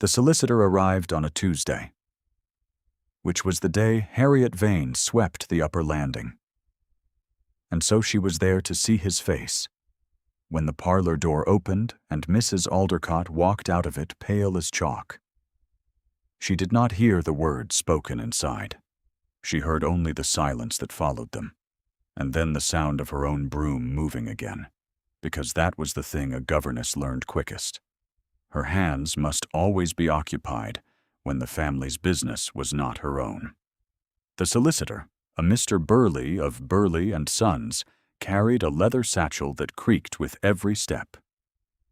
The solicitor arrived on a Tuesday, which was the day Harriet Vane swept the upper landing. And so she was there to see his face, when the parlor door opened and Mrs. Aldercott walked out of it pale as chalk. She did not hear the words spoken inside. She heard only the silence that followed them, and then the sound of her own broom moving again, because that was the thing a governess learned quickest. Her hands must always be occupied when the family's business was not her own. The solicitor, a Mr. Burley of Burley and Sons, carried a leather satchel that creaked with every step.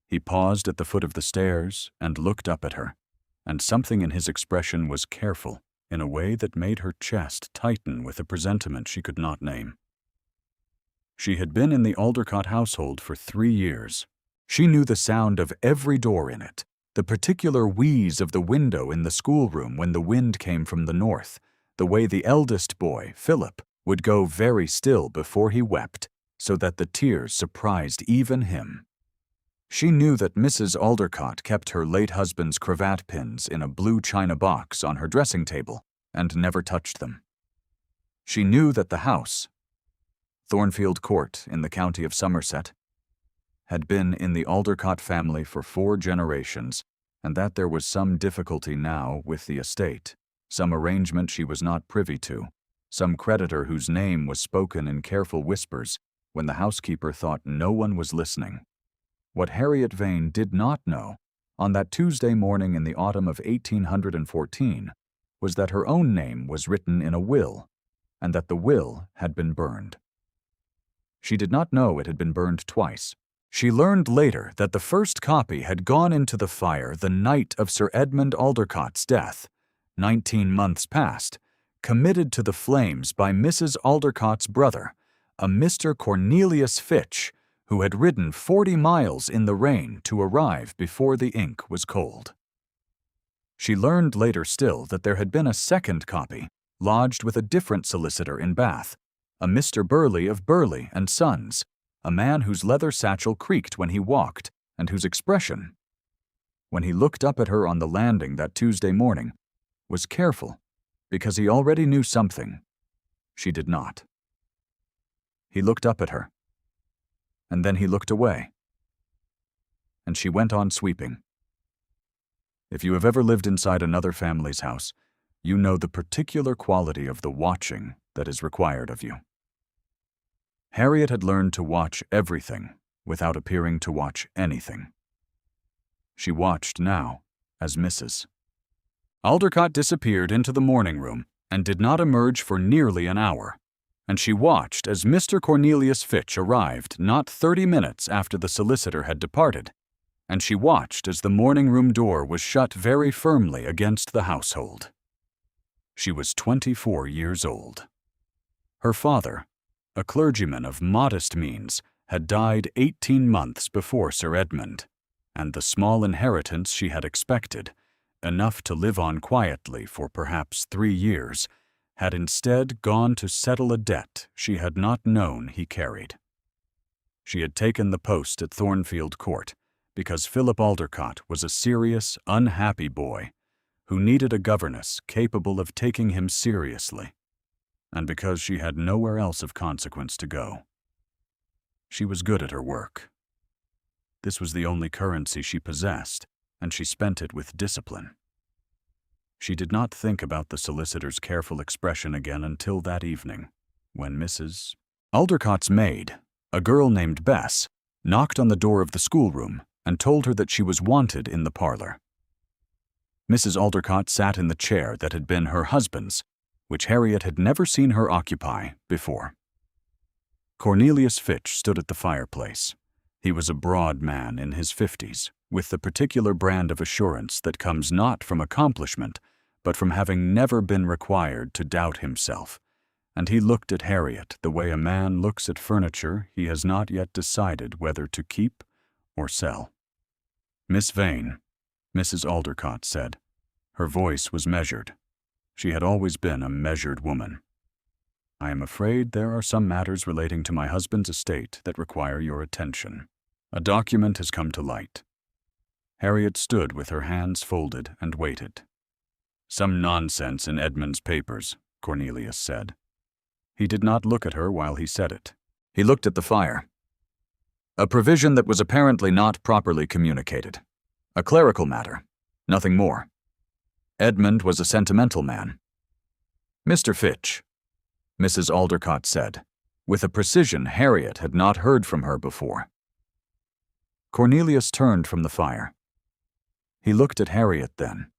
He paused at the foot of the stairs and looked up at her, and something in his expression was careful in a way that made her chest tighten with a presentiment she could not name. She had been in the Aldercott household for 3 years. She knew the sound of every door in it, the particular wheeze of the window in the schoolroom when the wind came from the north, the way the eldest boy, Philip, would go very still before he wept, so that the tears surprised even him. She knew that Mrs. Aldercott kept her late husband's cravat pins in a blue china box on her dressing table and never touched them. She knew that the house, Thornfield Court in the county of Somerset, had been in the Aldercott family for 4 generations, and that there was some difficulty now with the estate, some arrangement she was not privy to, some creditor whose name was spoken in careful whispers when the housekeeper thought no one was listening. What Harriet Vane did not know, on that Tuesday morning in the autumn of 1814, was that her own name was written in a will, and that the will had been burned. She did not know it had been burned twice. She learned later that the first copy had gone into the fire the night of Sir Edmund Aldercott's death, 19 months past, committed to the flames by Mrs. Aldercott's brother, a Mr. Cornelius Fitch, who had ridden 40 miles in the rain to arrive before the ink was cold. She learned later still that there had been a second copy, lodged with a different solicitor in Bath, a Mr. Burley of Burley and Sons, a man whose leather satchel creaked when he walked, and whose expression, when he looked up at her on the landing that Tuesday morning, was careful, because he already knew something she did not. He looked up at her, and then he looked away, and she went on sweeping. If you have ever lived inside another family's house, you know the particular quality of the watching that is required of you. Harriet had learned to watch everything without appearing to watch anything. She watched now as Mrs. Aldercott disappeared into the morning room and did not emerge for nearly an hour, and she watched as Mr. Cornelius Fitch arrived not 30 minutes after the solicitor had departed, and she watched as the morning room door was shut very firmly against the household. She was 24 years old. Her father, a clergyman of modest means, had died 18 months before Sir Edmund, and the small inheritance she had expected, enough to live on quietly for perhaps 3 years, had instead gone to settle a debt she had not known he carried. She had taken the post at Thornfield Court because Philip Aldercott was a serious, unhappy boy who needed a governess capable of taking him seriously, and because she had nowhere else of consequence to go. She was good at her work. This was the only currency she possessed, and she spent it with discipline. She did not think about the solicitor's careful expression again until that evening, when Mrs. Aldercott's maid, a girl named Bess, knocked on the door of the schoolroom and told her that she was wanted in the parlor. Mrs. Aldercott sat in the chair that had been her husband's, which Harriet had never seen her occupy before. Cornelius Fitch stood at the fireplace. He was a broad man in his 50s, with the particular brand of assurance that comes not from accomplishment, but from having never been required to doubt himself, and he looked at Harriet the way a man looks at furniture he has not yet decided whether to keep or sell. "Miss Vane," Mrs. Aldercott said. Her voice was measured. She had always been a measured woman. "I am afraid there are some matters relating to my husband's estate that require your attention. A document has come to light." Harriet stood with her hands folded and waited. "Some nonsense in Edmund's papers," Cornelius said. He did not look at her while he said it. He looked at the fire. "A provision that was apparently not properly communicated. A clerical matter. Nothing more. Edmund was a sentimental man." "Mr. Fitch," Mrs. Aldercott said, with a precision Harriet had not heard from her before. Cornelius turned from the fire. He looked at Harriet then,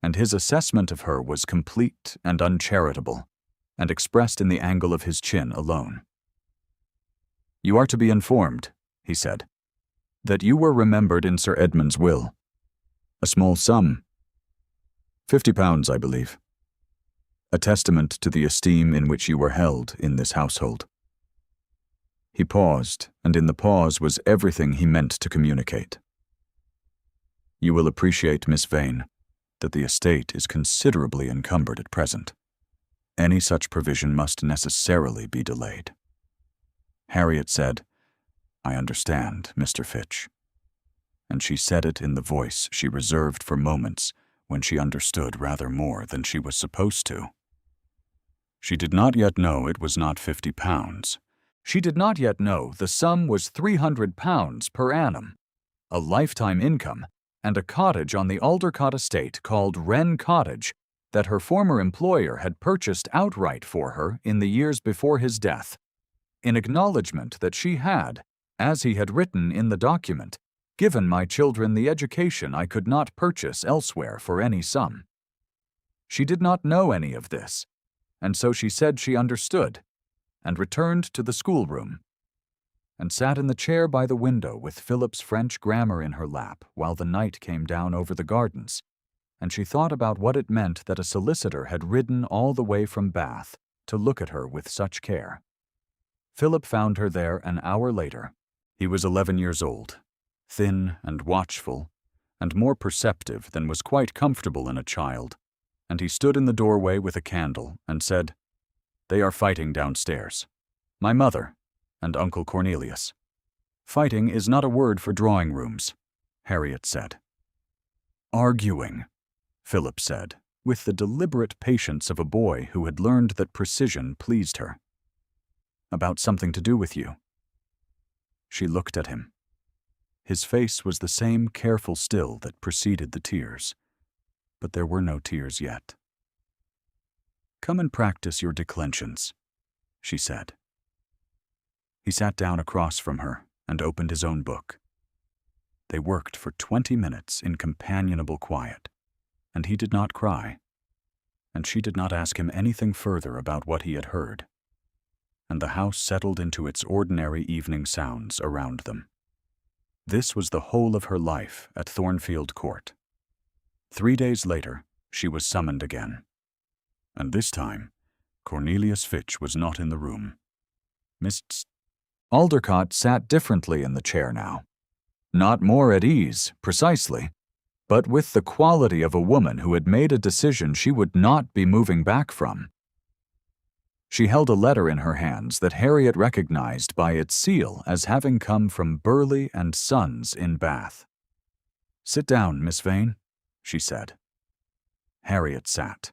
and his assessment of her was complete and uncharitable, and expressed in the angle of his chin alone. "You are to be informed," he said, "that you were remembered in Sir Edmund's will. A small sum, £50, I believe. A testament to the esteem in which you were held in this household." He paused, and in the pause was everything he meant to communicate. "You will appreciate, Miss Vane, that the estate is considerably encumbered at present. Any such provision must necessarily be delayed." Harriet said, "I understand, Mr. Fitch." And she said it in the voice she reserved for moments when she understood rather more than she was supposed to. She did not yet know it was not £50. She did not yet know the sum was £300 per annum, a lifetime income, and a cottage on the Aldercott estate called Wren Cottage that her former employer had purchased outright for her in the years before his death, in acknowledgment that she had, as he had written in the document, given my children the education I could not purchase elsewhere for any sum. She did not know any of this, and so she said she understood, and returned to the schoolroom, and sat in the chair by the window with Philip's French grammar in her lap while the night came down over the gardens, and she thought about what it meant that a solicitor had ridden all the way from Bath to look at her with such care. Philip found her there an hour later. He was 11 years old, thin and watchful, and more perceptive than was quite comfortable in a child, and he stood in the doorway with a candle and said, "They are fighting downstairs. My mother and Uncle Cornelius." "Fighting is not a word for drawing rooms," Harriet said. "Arguing," Philip said, with the deliberate patience of a boy who had learned that precision pleased her. "About something to do with you." She looked at him. His face was the same careful still that preceded the tears, but there were no tears yet. "Come and practice your declensions," she said. He sat down across from her and opened his own book. They worked for 20 minutes in companionable quiet, and he did not cry, and she did not ask him anything further about what he had heard, and the house settled into its ordinary evening sounds around them. This was the whole of her life at Thornfield Court. 3 days later, she was summoned again. And this time, Cornelius Fitch was not in the room. Miss Aldercott sat differently in the chair now. Not more at ease, precisely, but with the quality of a woman who had made a decision she would not be moving back from. She held a letter in her hands that Harriet recognized by its seal as having come from Burley and Sons in Bath. "Sit down, Miss Vane," she said. Harriet sat.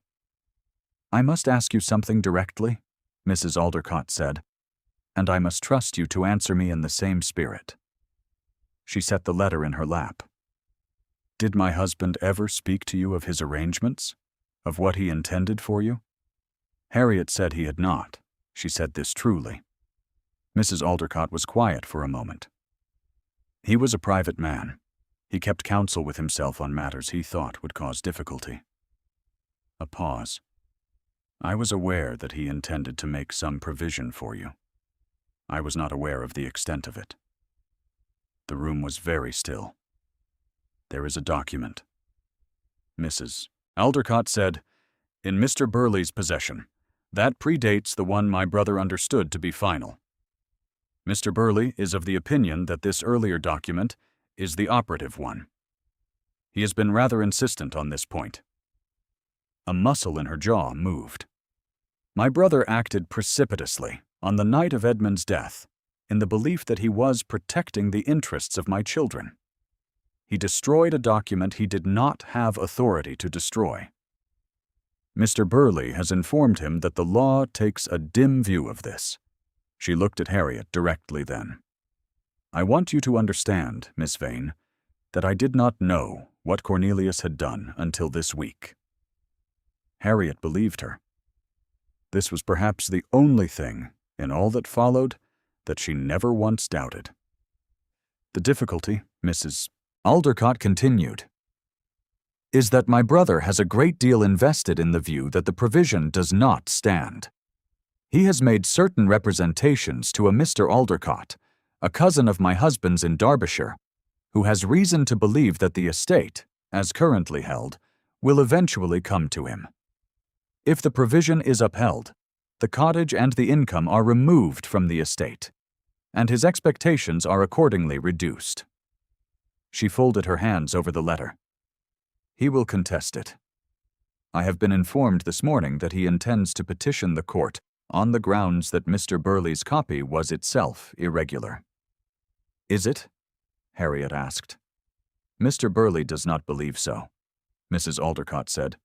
"I must ask you something directly," Mrs. Aldercott said, "and I must trust you to answer me in the same spirit." She set the letter in her lap. "Did my husband ever speak to you of his arrangements? Of what he intended for you?" Harriet said he had not. She said this truly. Mrs. Aldercott was quiet for a moment. "He was a private man. He kept counsel with himself on matters he thought would cause difficulty." A pause. "I was aware that he intended to make some provision for you. I was not aware of the extent of it." The room was very still. "There is a document," Mrs. Aldercott said, "in Mr. Burley's possession. That predates the one my brother understood to be final. Mr. Burley is of the opinion that this earlier document is the operative one. He has been rather insistent on this point." A muscle in her jaw moved. "My brother acted precipitously on the night of Edmund's death, in the belief that he was protecting the interests of my children. He destroyed a document he did not have authority to destroy. Mr. Burley has informed him that the law takes a dim view of this. She looked at Harriet directly then. I want you to understand, Miss Vane, that I did not know what Cornelius had done until this week. Harriet believed her. This was perhaps the only thing, in all that followed, that she never once doubted. The difficulty, Mrs. Aldecott continued, is that my brother has a great deal invested in the view that the provision does not stand. He has made certain representations to a Mr. Aldecott, a cousin of my husband's in Derbyshire, who has reason to believe that the estate, as currently held, will eventually come to him. If the provision is upheld, the cottage and the income are removed from the estate, and his expectations are accordingly reduced. She folded her hands over the letter. He will contest it. I have been informed this morning that he intends to petition the court on the grounds that Mr. Burley's copy was itself irregular. Is it? Harriet asked. Mr. Burley does not believe so, Mrs. Aldecott said.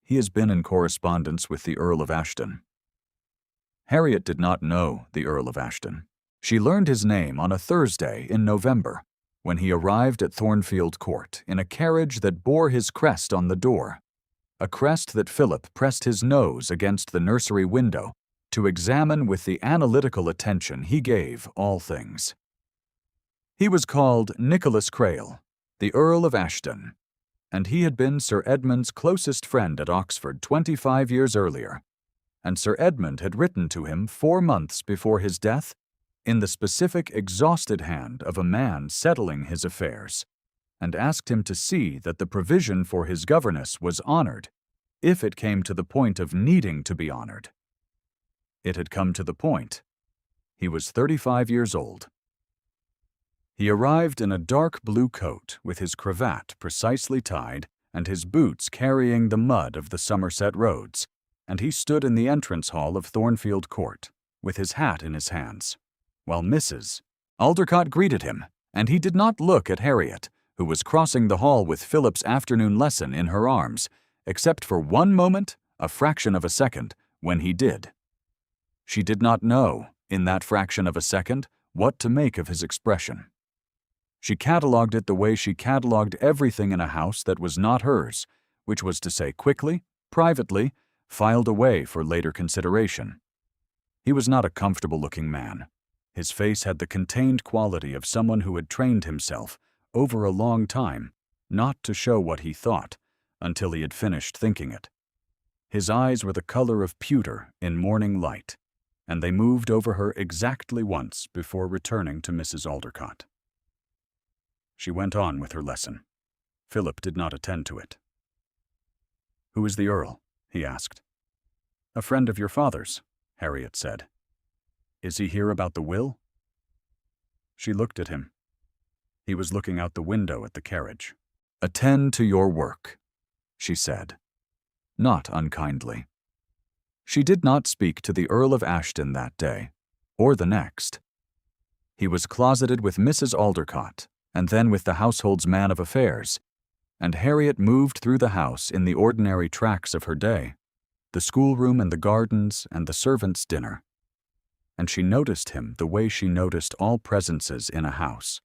He has been in correspondence with the Earl of Ashton. Harriet did not know the Earl of Ashton. She learned his name on a Thursday in November, when he arrived at Thornfield Court in a carriage that bore his crest on the door, a crest that Philip pressed his nose against the nursery window to examine with the analytical attention he gave all things. He was called Nicholas Crail, the Earl of Ashton, and he had been Sir Edmund's closest friend at Oxford 25 years earlier, and Sir Edmund had written to him 4 months before his death in the specific exhausted hand of a man settling his affairs, and asked him to see that the provision for his governess was honored, if it came to the point of needing to be honored. It had come to the point. He was 35 years old. He arrived in a dark blue coat with his cravat precisely tied and his boots carrying the mud of the Somerset roads, and he stood in the entrance hall of Thornfield Court, with his hat in his hands, while Mrs. Aldecott greeted him, and he did not look at Harriet, who was crossing the hall with Philip's afternoon lesson in her arms, except for one moment, a fraction of a second, when he did. She did not know, in that fraction of a second, what to make of his expression. She catalogued it the way she catalogued everything in a house that was not hers, which was to say quickly, privately, filed away for later consideration. He was not a comfortable-looking man. His face had the contained quality of someone who had trained himself, over a long time, not to show what he thought, until he had finished thinking it. His eyes were the color of pewter in morning light, and they moved over her exactly once before returning to Mrs. Aldecott. She went on with her lesson. Philip did not attend to it. "Who is the Earl?" he asked. "A friend of your father's," Harriet said. "Is he here about the will?" She looked at him. He was looking out the window at the carriage. "Attend to your work," she said, not unkindly. She did not speak to the Earl of Ashton that day, or the next. He was closeted with Mrs. Aldecott, and then with the household's man of affairs, and Harriet moved through the house in the ordinary tracks of her day, the schoolroom and the gardens and the servants' dinner. And she noticed him the way she noticed all presences in a house,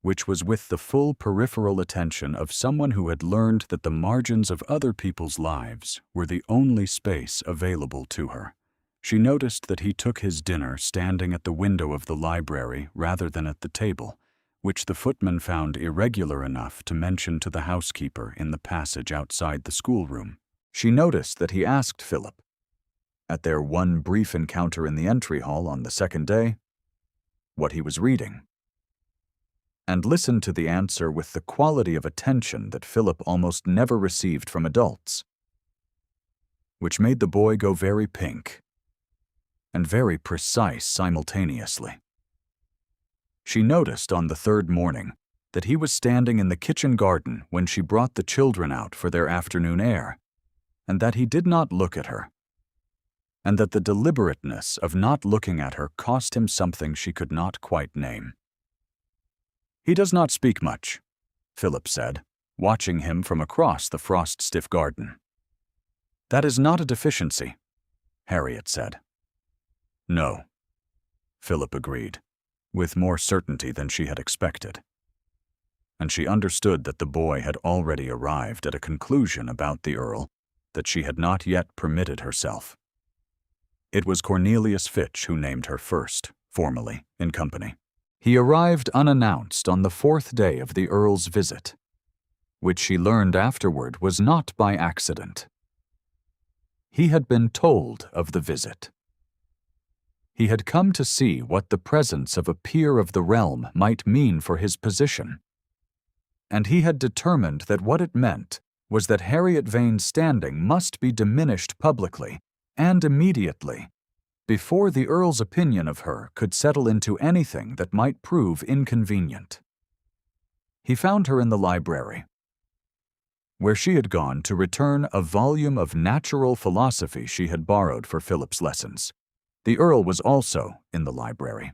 which was with the full peripheral attention of someone who had learned that the margins of other people's lives were the only space available to her. She noticed that he took his dinner standing at the window of the library rather than at the table, which the footman found irregular enough to mention to the housekeeper in the passage outside the schoolroom. She noticed that he asked Philip, at their one brief encounter in the entry hall on the second day, what he was reading, and listened to the answer with the quality of attention that Philip almost never received from adults, which made the boy go very pink and very precise simultaneously. She noticed on the third morning that he was standing in the kitchen garden when she brought the children out for their afternoon air, and that he did not look at her, and that the deliberateness of not looking at her cost him something she could not quite name. "He does not speak much," Philip said, watching him from across the frost-stiff garden. "That is not a deficiency," Harriet said. "No," Philip agreed, with more certainty than she had expected. And she understood that the boy had already arrived at a conclusion about the Earl that she had not yet permitted herself. It was Cornelius Fitch who named her first, formally, in company. He arrived unannounced on the 4th day of the Earl's visit, which she learned afterward was not by accident. He had been told of the visit. He had come to see what the presence of a peer of the realm might mean for his position, and he had determined that what it meant was that Harriet Vane's standing must be diminished publicly and immediately, before the Earl's opinion of her could settle into anything that might prove inconvenient. He found her in the library, where she had gone to return a volume of natural philosophy she had borrowed for Philip's lessons. The Earl was also in the library.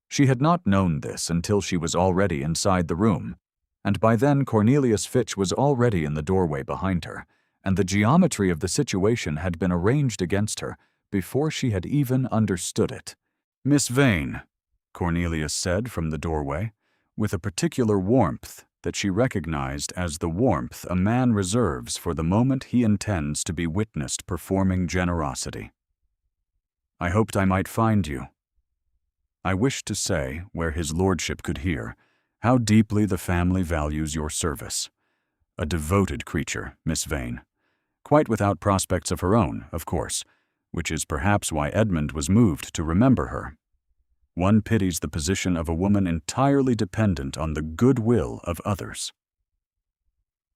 She had not known this until she was already inside the room, and by then Cornelius Fitch was already in the doorway behind her, and the geometry of the situation had been arranged against her before she had even understood it. "Miss Vane," Cornelius said from the doorway, with a particular warmth that she recognized as the warmth a man reserves for the moment he intends to be witnessed performing generosity. "I hoped I might find you." "I wished to say, where his lordship could hear, how deeply the family values your service. A devoted creature, Miss Vane. Quite without prospects of her own, of course, which is perhaps why Edmund was moved to remember her. One pities the position of a woman entirely dependent on the goodwill of others."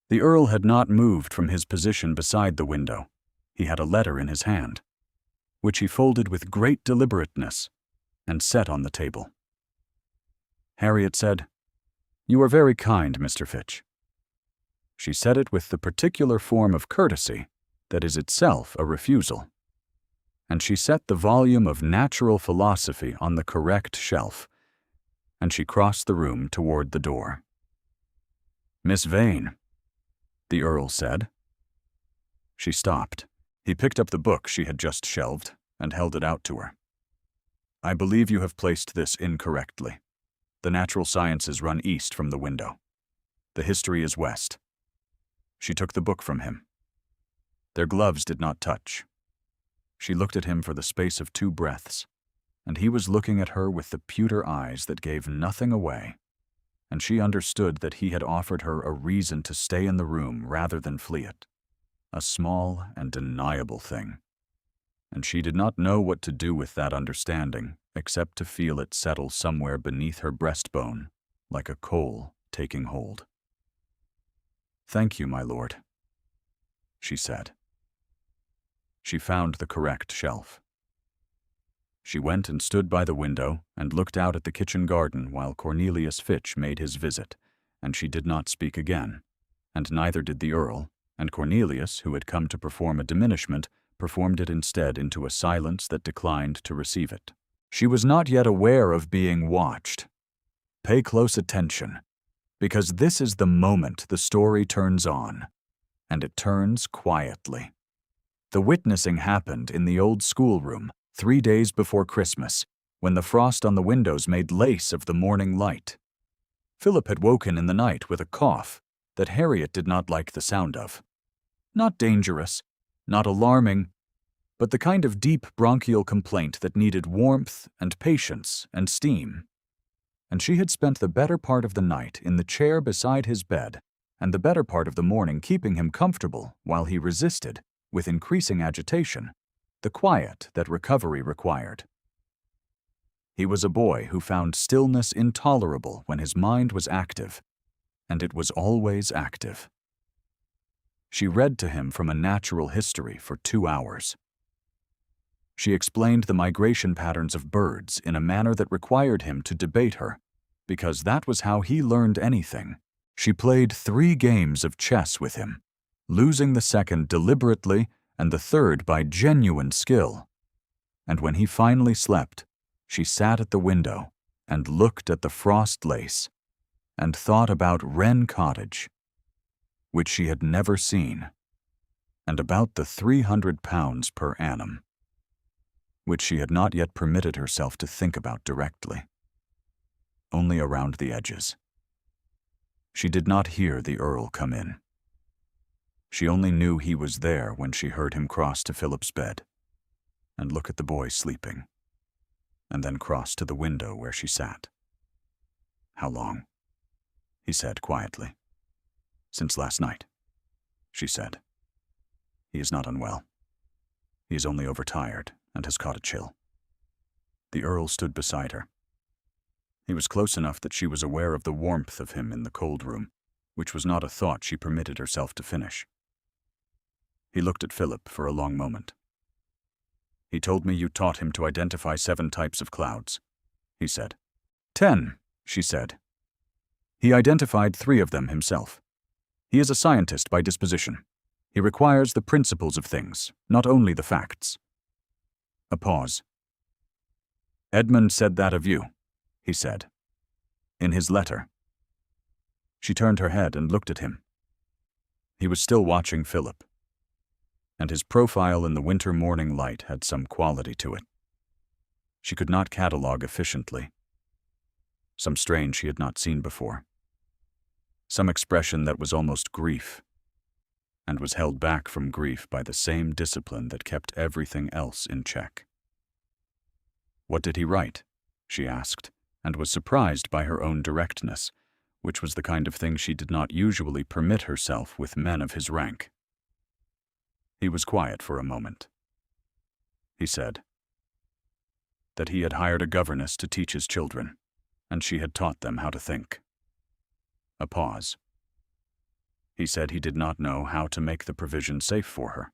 The Earl had not moved from his position beside the window. He had a letter in his hand, which he folded with great deliberateness and set on the table. Harriet said, "You are very kind, Mr. Fitch." She said it with the particular form of courtesy that is itself a refusal, and she set the volume of natural philosophy on the correct shelf, and she crossed the room toward the door. "Miss Vane," the Earl said. She stopped. He picked up the book she had just shelved and held it out to her. "I believe you have placed this incorrectly. The natural sciences run east from the window. The history is west." She took the book from him. Their gloves did not touch. She looked at him for the space of 2 breaths, and he was looking at her with the pewter eyes that gave nothing away, and she understood that he had offered her a reason to stay in the room rather than flee it, a small and deniable thing, and she did not know what to do with that understanding except to feel it settle somewhere beneath her breastbone like a coal taking hold. "Thank you, my lord," she said. She found the correct shelf. She went and stood by the window and looked out at the kitchen garden while Cornelius Fitch made his visit, and she did not speak again, and neither did the Earl, and Cornelius, who had come to perform a diminishment, performed it instead into a silence that declined to receive it. She was not yet aware of being watched. Pay close attention, because this is the moment the story turns on, and it turns quietly. The witnessing happened in the old schoolroom 3 days before Christmas, when the frost on the windows made lace of the morning light. Philip had woken in the night with a cough that Harriet did not like the sound of. Not dangerous, not alarming, but the kind of deep bronchial complaint that needed warmth and patience and steam. And she had spent the better part of the night in the chair beside his bed, and the better part of the morning keeping him comfortable while he resisted, with increasing agitation, the quiet that recovery required. He was a boy who found stillness intolerable when his mind was active, and it was always active. She read to him from a natural history for 2 hours. She explained the migration patterns of birds in a manner that required him to debate her, because that was how he learned anything. She played 3 games of chess with him, losing the second deliberately and the third by genuine skill. And when he finally slept, she sat at the window and looked at the frost lace, and thought about Wren Cottage, which she had never seen, and about the £300 per annum, which she had not yet permitted herself to think about directly, only around the edges. She did not hear the Earl come in. She only knew he was there when she heard him cross to Philip's bed and look at the boy sleeping, and then cross to the window where she sat. "How long?" he said quietly. "Since last night," she said. "He is not unwell. He is only overtired and has caught a chill." The Earl stood beside her. He was close enough that she was aware of the warmth of him in the cold room, which was not a thought she permitted herself to finish. He looked at Philip for a long moment. "He told me you taught him to identify 7 types of clouds," he said. 10, she said. "He identified 3 of them himself. He is a scientist by disposition. He requires the principles of things, not only the facts." A pause. "Edmund said that of you," he said. "In his letter." She turned her head and looked at him. He was still watching Philip, and his profile in the winter morning light had some quality to it. She could not catalogue efficiently. Some strain she had not seen before. Some expression that was almost grief, and was held back from grief by the same discipline that kept everything else in check. "What did he write?" she asked, and was surprised by her own directness, which was the kind of thing she did not usually permit herself with men of his rank. He was quiet for a moment. He said that he had hired a governess to teach his children, and she had taught them how to think. A pause. He said he did not know how to make the provision safe for her.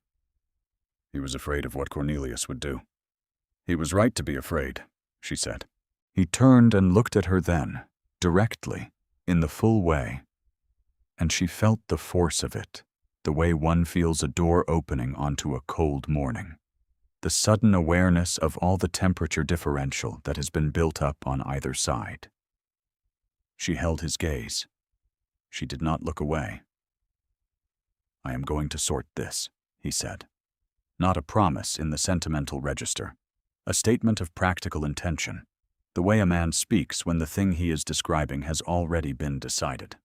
He was afraid of what Cornelius would do. "He was right to be afraid," she said. He turned and looked at her then, directly, in the full way, and she felt the force of it, the way one feels a door opening onto a cold morning, the sudden awareness of all the temperature differential that has been built up on either side. She held his gaze. She did not look away. "I am going to sort this," he said. Not a promise in the sentimental register, a statement of practical intention, the way a man speaks when the thing he is describing has already been decided.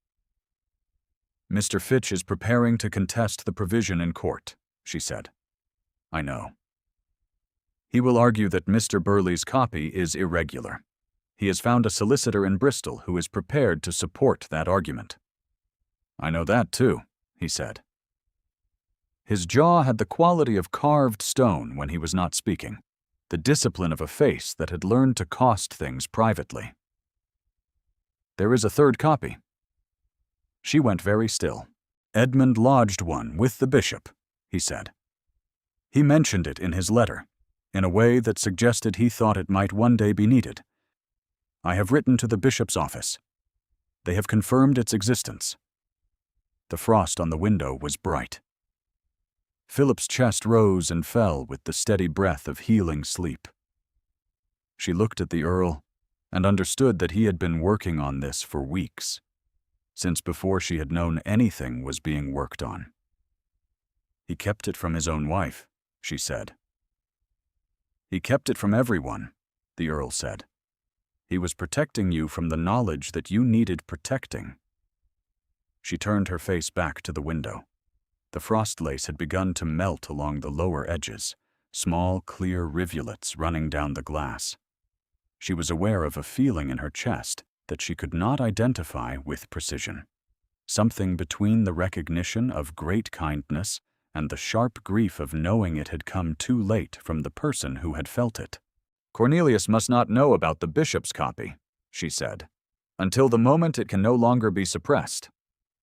"Mr. Fitch is preparing to contest the provision in court," she said. "I know. He will argue that Mr. Burley's copy is irregular. He has found a solicitor in Bristol who is prepared to support that argument." "I know that too," he said. His jaw had the quality of carved stone when he was not speaking, the discipline of a face that had learned to cost things privately. "There is a 3rd copy." She went very still. "Edmund lodged one with the bishop," he said. "He mentioned it in his letter, in a way that suggested he thought it might one day be needed. I have written to the bishop's office. They have confirmed its existence." The frost on the window was bright. Philip's chest rose and fell with the steady breath of healing sleep. She looked at the Earl and understood that he had been working on this for weeks, since before she had known anything was being worked on. "He kept it from his own wife," she said. "He kept it from everyone," the Earl said. "He was protecting you from the knowledge that you needed protecting." She turned her face back to the window. The frost lace had begun to melt along the lower edges, small, clear rivulets running down the glass. She was aware of a feeling in her chest that she could not identify with precision, something between the recognition of great kindness and the sharp grief of knowing it had come too late from the person who had felt it. "Cornelius must not know about the bishop's copy," she said, "until the moment it can no longer be suppressed."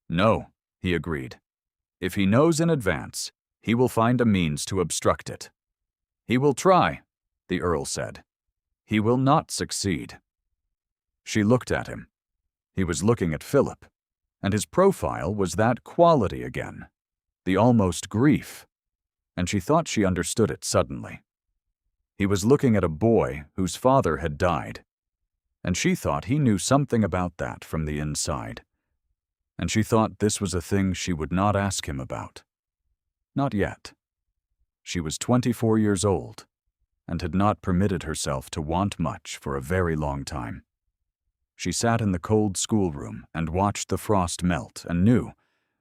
"No," he agreed. "If he knows in advance, he will find a means to obstruct it." "He will try," the Earl said. "He will not succeed." She looked at him. He was looking at Philip, and his profile was that quality again, the almost grief, and she thought she understood it suddenly. He was looking at a boy whose father had died, and she thought he knew something about that from the inside. And she thought this was a thing she would not ask him about. Not yet. She was 24 years old, and had not permitted herself to want much for a very long time. She sat in the cold schoolroom and watched the frost melt and knew,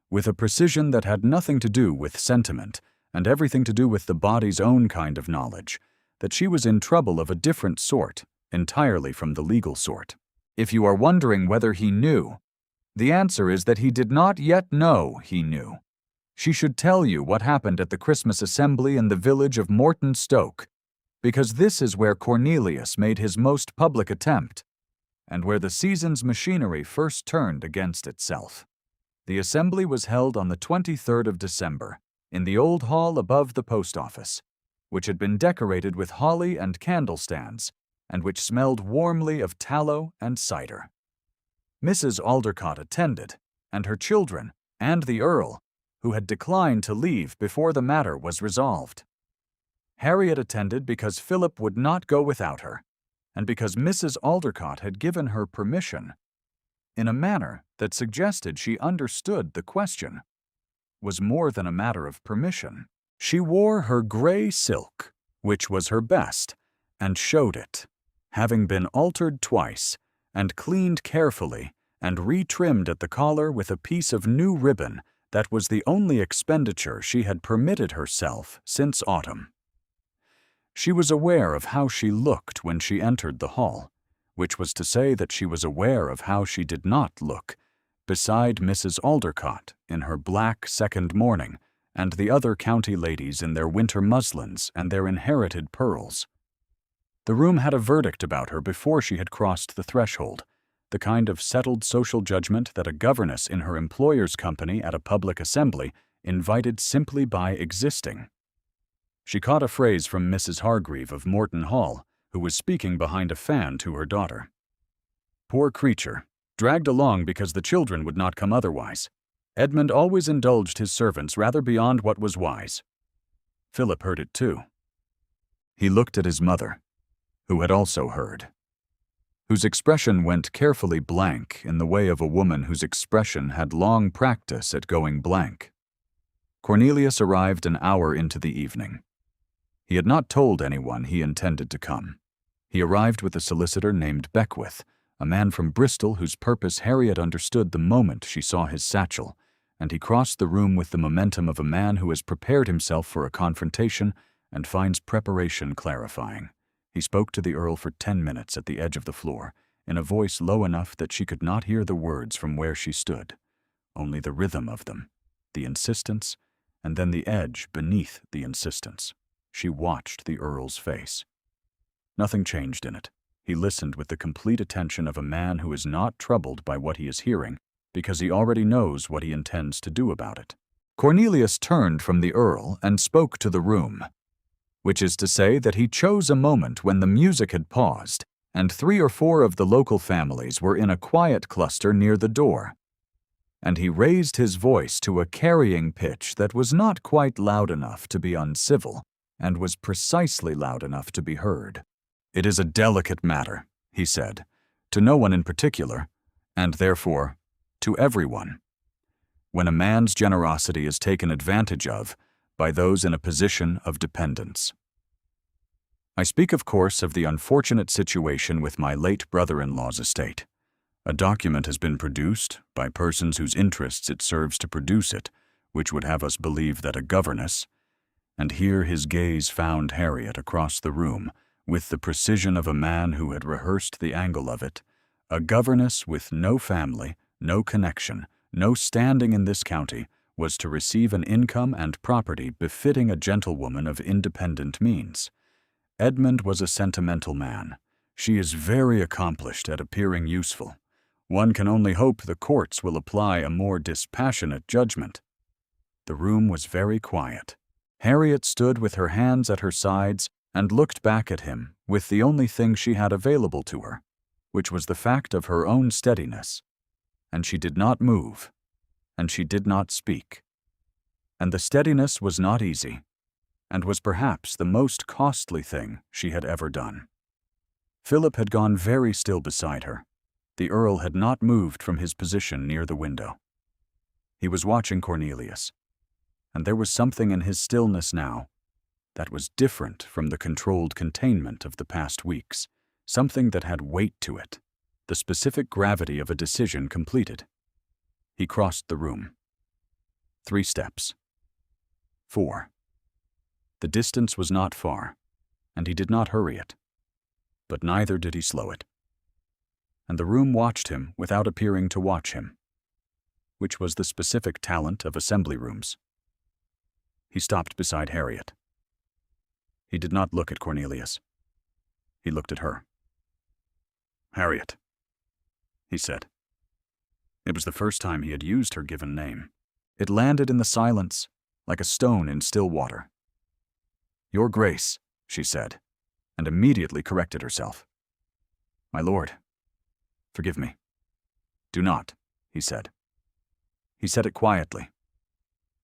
with a precision that had nothing to do with sentiment and everything to do with the body's own kind of knowledge, that she was in trouble of a different sort, entirely from the legal sort. If you are wondering whether he knew, the answer is that he did not yet know he knew. She should tell you what happened at the Christmas assembly in the village of Morton Stoke, because this is where Cornelius made his most public attempt, and where the season's machinery first turned against itself. The assembly was held on the 23rd of December, in the old hall above the post office, which had been decorated with holly and candle stands, and which smelled warmly of tallow and cider. Mrs. Aldecott attended, and her children, and the Earl, who had declined to leave before the matter was resolved. Harriet attended because Philip would not go without her, and because Mrs. Aldecott had given her permission, in a manner that suggested she understood the question, was more than a matter of permission. She wore her gray silk, which was her best, and showed it, having been altered twice, and cleaned carefully, and retrimmed at the collar with a piece of new ribbon that was the only expenditure she had permitted herself since autumn. She was aware of how she looked when she entered the hall, which was to say that she was aware of how she did not look, beside Mrs. Aldecott in her black second mourning, and the other county ladies in their winter muslins and their inherited pearls. The room had a verdict about her before she had crossed the threshold, the kind of settled social judgment that a governess in her employer's company at a public assembly invited simply by existing. She caught a phrase from Mrs. Hargreave of Morton Hall, who was speaking behind a fan to her daughter. Poor creature, dragged along because the children would not come otherwise. Edmund always indulged his servants rather beyond what was wise. Philip heard it too. He looked at his mother, who had also heard, whose expression went carefully blank in the way of a woman whose expression had long practice at going blank. Cornelius arrived an hour into the evening. He had not told anyone he intended to come. He arrived with a solicitor named Beckwith, a man from Bristol whose purpose Harriet understood the moment she saw his satchel, and he crossed the room with the momentum of a man who has prepared himself for a confrontation and finds preparation clarifying. He spoke to the Earl for 10 minutes at the edge of the floor, in a voice low enough that she could not hear the words from where she stood, only the rhythm of them, the insistence, and then the edge beneath the insistence. She watched the Earl's face. Nothing changed in it. He listened with the complete attention of a man who is not troubled by what he is hearing, because he already knows what he intends to do about it. Cornelius turned from the Earl and spoke to the room, which is to say that he chose a moment when the music had paused, and 3 or 4 of the local families were in a quiet cluster near the door. And he raised his voice to a carrying pitch that was not quite loud enough to be uncivil, and was precisely loud enough to be heard. "It is a delicate matter," he said, "to no one in particular, and therefore to everyone, when a man's generosity is taken advantage of by those in a position of dependence. I speak, of course, of the unfortunate situation with my late brother-in-law's estate. A document has been produced, by persons whose interests it serves to produce it, which would have us believe that a governess," and here his gaze found Harriet across the room, with the precision of a man who had rehearsed the angle of it, "a governess with no family, no connection, no standing in this county, was to receive an income and property befitting a gentlewoman of independent means. Edmund was a sentimental man. She is very accomplished at appearing useful. One can only hope the courts will apply a more dispassionate judgment." The room was very quiet. Harriet stood with her hands at her sides and looked back at him with the only thing she had available to her, which was the fact of her own steadiness, and she did not move, and she did not speak. And the steadiness was not easy, and was perhaps the most costly thing she had ever done. Philip had gone very still beside her. The Earl had not moved from his position near the window. He was watching Cornelius, and there was something in his stillness now that was different from the controlled containment of the past weeks, something that had weight to it, the specific gravity of a decision completed. He crossed the room. 3 steps. 4. The distance was not far, and he did not hurry it, but neither did he slow it. And the room watched him without appearing to watch him, which was the specific talent of assembly rooms. He stopped beside Harriet. He did not look at Cornelius. He looked at her. "Harriet," he said. It was the first time he had used her given name. It landed in the silence like a stone in still water. "Your Grace," she said, and immediately corrected herself. "My lord, forgive me." "Do not," he said. He said it quietly.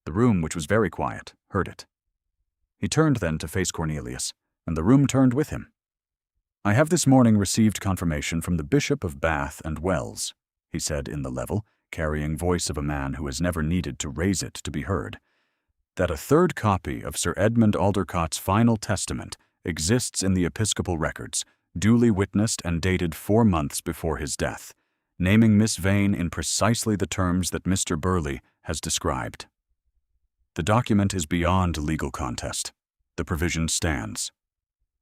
The room, which was very quiet, heard it. He turned then to face Cornelius, and the room turned with him. "I have this morning received confirmation from the Bishop of Bath and Wells," he said in the level, carrying voice of a man who has never needed to raise it to be heard, "that a 3rd copy of Sir Edmund Aldercott's final testament exists in the episcopal records, duly witnessed and dated 4 months before his death, naming Miss Vane in precisely the terms that Mr. Burleigh has described. The document is beyond legal contest. The provision stands."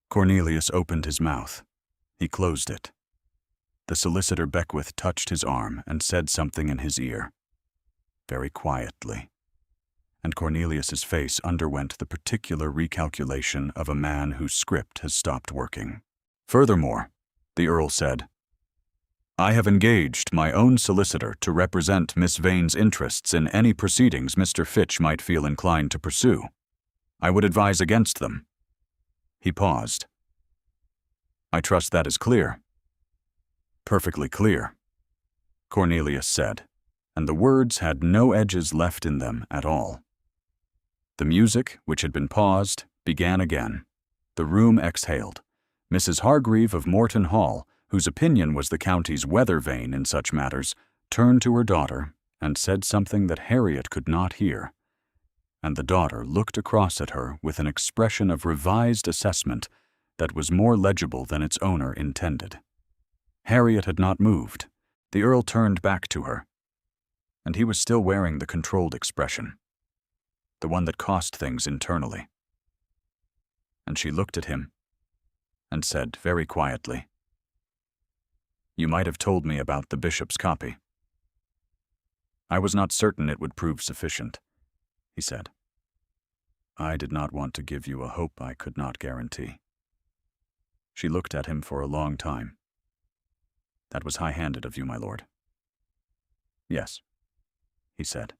Cornelius opened his mouth. He closed it. The solicitor Beckwith touched his arm and said something in his ear, very quietly, and Cornelius's face underwent the particular recalculation of a man whose script has stopped working. "Furthermore," the Earl said, "I have engaged my own solicitor to represent Miss Vane's interests in any proceedings Mr. Fitch might feel inclined to pursue. I would advise against them." He paused. "I trust that is clear." "Perfectly clear," Cornelius said, and the words had no edges left in them at all. The music, which had been paused, began again. The room exhaled. Mrs. Hargreave of Morton Hall, whose opinion was the county's weather vane in such matters, turned to her daughter and said something that Harriet could not hear, and the daughter looked across at her with an expression of revised assessment that was more legible than its owner intended. Harriet had not moved. The Earl turned back to her, and he was still wearing the controlled expression, the one that cost things internally. And she looked at him and said very quietly, "You might have told me about the bishop's copy." "I was not certain it would prove sufficient," he said. "I did not want to give you a hope I could not guarantee." She looked at him for a long time. "That was high-handed of you, my lord." "Yes," he said.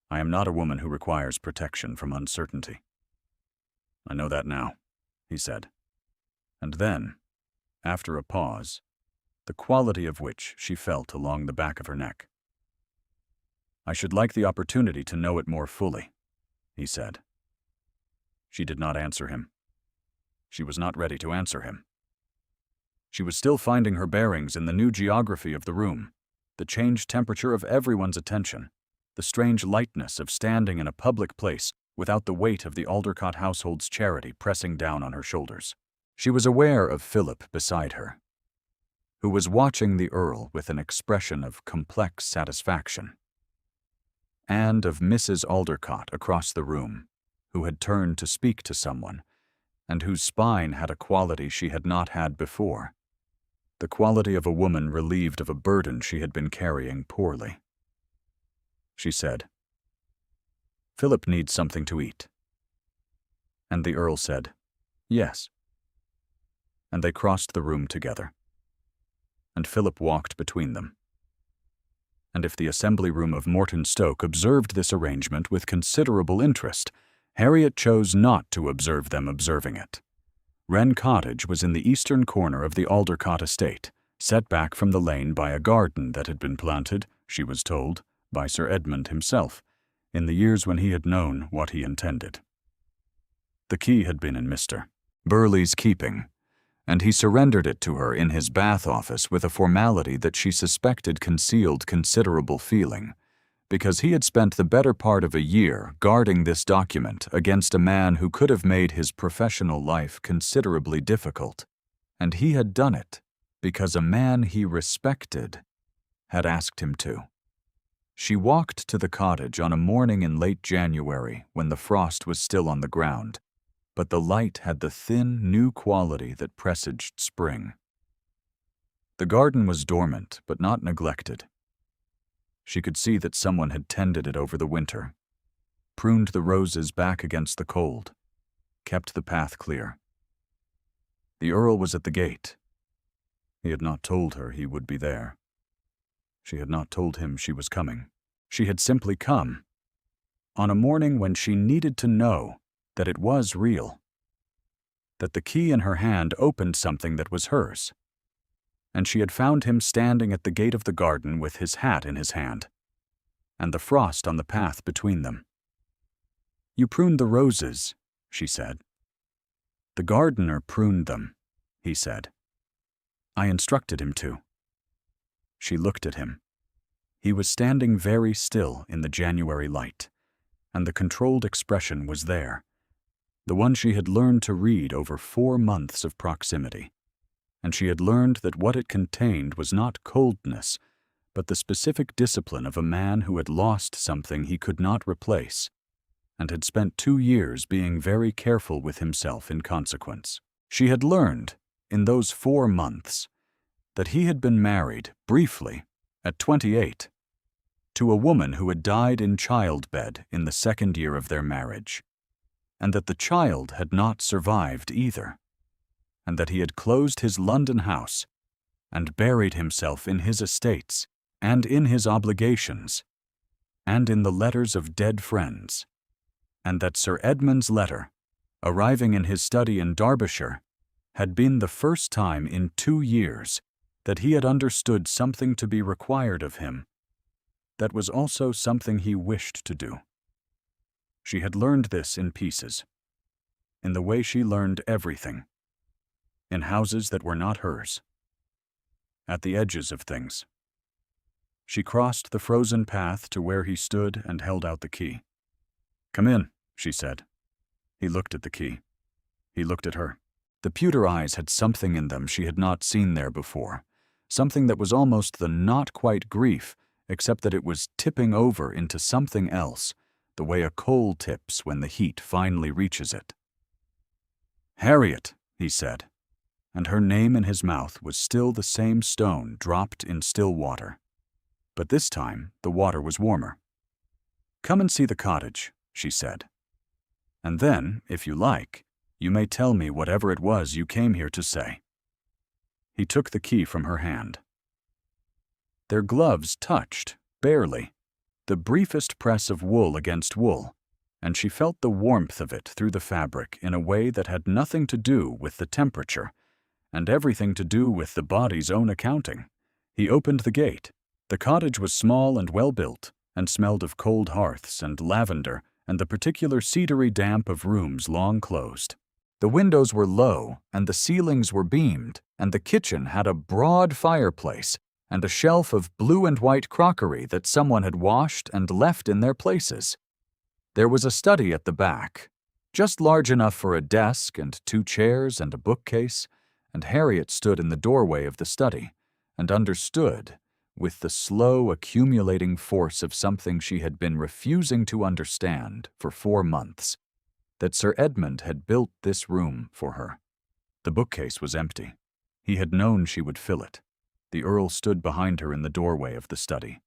"I am not a woman who requires protection from uncertainty." "I know that now," he said. And then, after a pause, the quality of which she felt along the back of her neck, "I should like the opportunity to know it more fully," he said. She did not answer him. She was not ready to answer him. She was still finding her bearings in the new geography of the room, the changed temperature of everyone's attention, the strange lightness of standing in a public place without the weight of the Aldercott household's charity pressing down on her shoulders. She was aware of Philip beside her, who was watching the Earl with an expression of complex satisfaction, and of Mrs. Aldercott across the room, who had turned to speak to someone, and whose spine had a quality she had not had before, the quality of a woman relieved of a burden she had been carrying poorly. She said, "Philip needs something to eat." And the Earl said, "Yes." And they crossed the room together, and Philip walked between them. And if the assembly room of Morton Stoke observed this arrangement with considerable interest, Harriet chose not to observe them observing it. Wren Cottage was in the eastern corner of the Aldercott estate, set back from the lane by a garden that had been planted, she was told, by Sir Edmund himself, in the years when he had known what he intended. The key had been in Mr. Burleigh's keeping, and he surrendered it to her in his bath office with a formality that she suspected concealed considerable feeling, because he had spent the better part of a year guarding this document against a man who could have made his professional life considerably difficult, and he had done it because a man he respected had asked him to. She walked to the cottage on a morning in late January when the frost was still on the ground, but the light had the thin, new quality that presaged spring. The garden was dormant, but not neglected. She could see that someone had tended it over the winter, pruned the roses back against the cold, kept the path clear. The Earl was at the gate. He had not told her he would be there. She had not told him she was coming. She had simply come, on a morning when she needed to know that it was real, that the key in her hand opened something that was hers, and she had found him standing at the gate of the garden with his hat in his hand, and the frost on the path between them. "You pruned the roses," she said. "The gardener pruned them," he said. "I instructed him to." She looked at him. He was standing very still in the January light, and the controlled expression was there, the one she had learned to read over 4 months of proximity, and she had learned that what it contained was not coldness, but the specific discipline of a man who had lost something he could not replace, and had spent 2 years being very careful with himself in consequence. She had learned, in those 4 months, that he had been married, briefly, at 28, to a woman who had died in childbed in the 2nd year of their marriage, and that the child had not survived either, and that he had closed his London house and buried himself in his estates and in his obligations and in the letters of dead friends, and that Sir Edmund's letter, arriving in his study in Derbyshire, had been the first time in 2 years that he had understood something to be required of him that was also something he wished to do. She had learned this in pieces, in the way she learned everything, in houses that were not hers, at the edges of things. She crossed the frozen path to where he stood and held out the key. "Come in," she said. He looked at the key. He looked at her. The pewter eyes had something in them she had not seen there before, something that was almost the not quite grief, except that it was tipping over into something else, the way a coal tips when the heat finally reaches it. "Harriet," he said, and her name in his mouth was still the same stone dropped in still water. But this time the water was warmer. "Come and see the cottage," she said. "And then, if you like, you may tell me whatever it was you came here to say." He took the key from her hand. Their gloves touched, barely, the briefest press of wool against wool, and she felt the warmth of it through the fabric in a way that had nothing to do with the temperature, and everything to do with the body's own accounting. He opened the gate. The cottage was small and well-built, and smelled of cold hearths and lavender and the particular cedary damp of rooms long closed. The windows were low, and the ceilings were beamed, and the kitchen had a broad fireplace and a shelf of blue and white crockery that someone had washed and left in their places. There was a study at the back, just large enough for a desk and 2 chairs and a bookcase, and Harriet stood in the doorway of the study and understood, with the slow accumulating force of something she had been refusing to understand for 4 months, that Sir Edmund had built this room for her. The bookcase was empty. He had known she would fill it. The Earl stood behind her in the doorway of the study.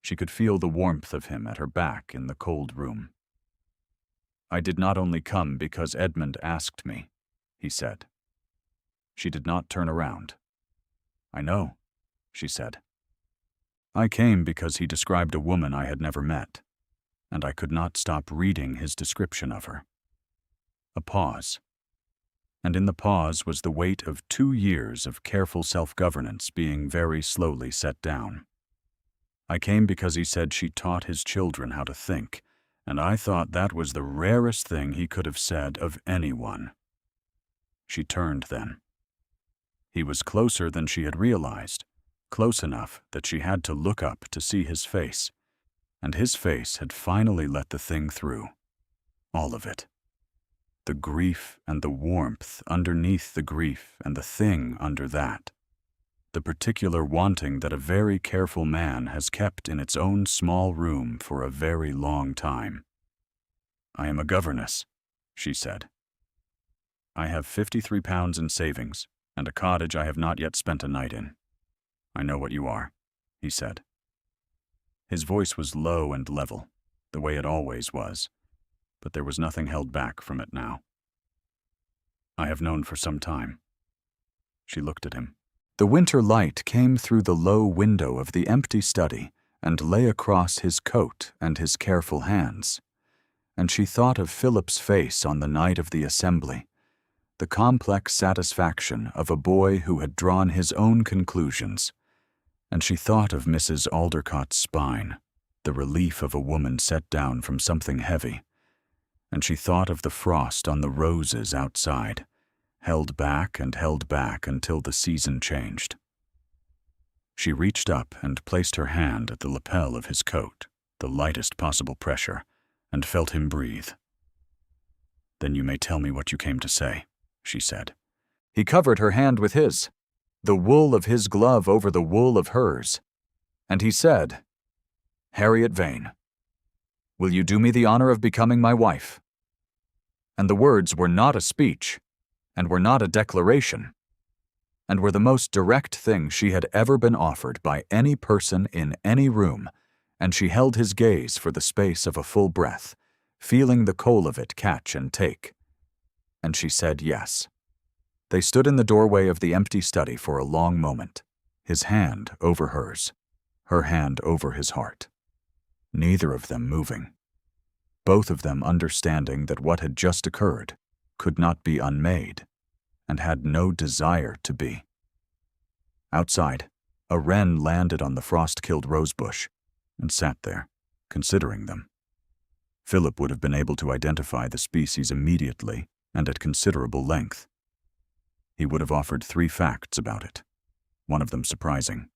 She could feel the warmth of him at her back in the cold room. "I did not only come because Edmund asked me," he said. She did not turn around. "I know," she said. "I came because he described a woman I had never met, and I could not stop reading his description of her." A pause. And in the pause was the weight of 2 years of careful self-governance being very slowly set down. "I came because he said she taught his children how to think, and I thought that was the rarest thing he could have said of anyone." She turned then. He was closer than she had realized, close enough that she had to look up to see his face, and his face had finally let the thing through. All of it. The grief and the warmth underneath the grief and the thing under that. The particular wanting that a very careful man has kept in its own small room for a very long time. "I am a governess," she said. "I have £53 in savings, and a cottage I have not yet spent a night in. I know what you are," he said. His voice was low and level, the way it always was, but there was nothing held back from it now. "I have known for some time." She looked at him. The winter light came through the low window of the empty study and lay across his coat and his careful hands, and she thought of Philip's face on the night of the assembly, the complex satisfaction of a boy who had drawn his own conclusions, and she thought of Mrs. Aldercott's spine, the relief of a woman set down from something heavy, and she thought of the frost on the roses outside, held back until the season changed. She reached up and placed her hand at the lapel of his coat, the lightest possible pressure, and felt him breathe. "Then you may tell me what you came to say," she said. He covered her hand with his, the wool of his glove over the wool of hers, and he said, "Harriet Vane, will you do me the honor of becoming my wife?" And the words were not a speech, and were not a declaration, and were the most direct thing she had ever been offered by any person in any room, and she held his gaze for the space of a full breath, feeling the coal of it catch and take. And she said yes. They stood in the doorway of the empty study for a long moment, his hand over hers, her hand over his heart, neither of them moving, both of them understanding that what had just occurred could not be unmade, and had no desire to be. Outside, a wren landed on the frost-killed rosebush and sat there, considering them. Philip would have been able to identify the species immediately and at considerable length. He would have offered 3 facts about it, one of them surprising.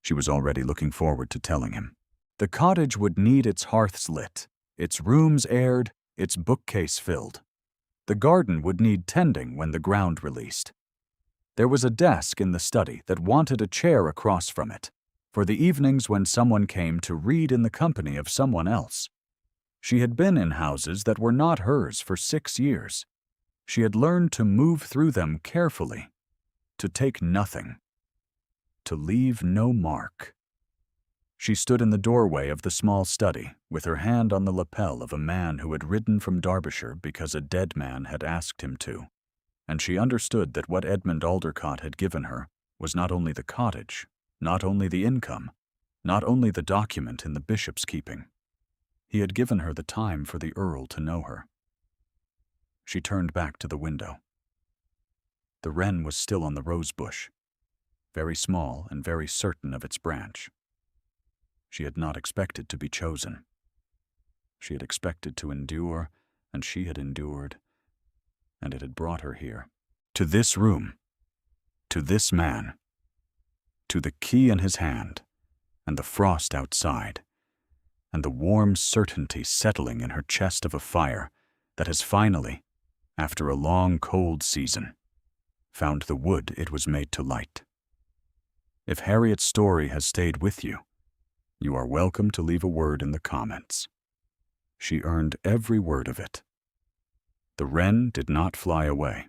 She was already looking forward to telling him. The cottage would need its hearths lit, its rooms aired, its bookcase filled. The garden would need tending when the ground released. There was a desk in the study that wanted a chair across from it, for the evenings when someone came to read in the company of someone else. She had been in houses that were not hers for 6 years. She had learned to move through them carefully, to take nothing, to leave no mark. She stood in the doorway of the small study, with her hand on the lapel of a man who had ridden from Derbyshire because a dead man had asked him to, and she understood that what Edmund Aldercott had given her was not only the cottage, not only the income, not only the document in the bishop's keeping. He had given her the time for the Earl to know her. She turned back to the window. The wren was still on the rose bush, very small and very certain of its branch. She had not expected to be chosen. She had expected to endure, and she had endured, and it had brought her here, to this room, to this man, to the key in his hand, and the frost outside, and the warm certainty settling in her chest of a fire that has finally, after a long cold season, found the wood it was made to light. If Harriet's story has stayed with you, you are welcome to leave a word in the comments. She earned every word of it. The wren did not fly away.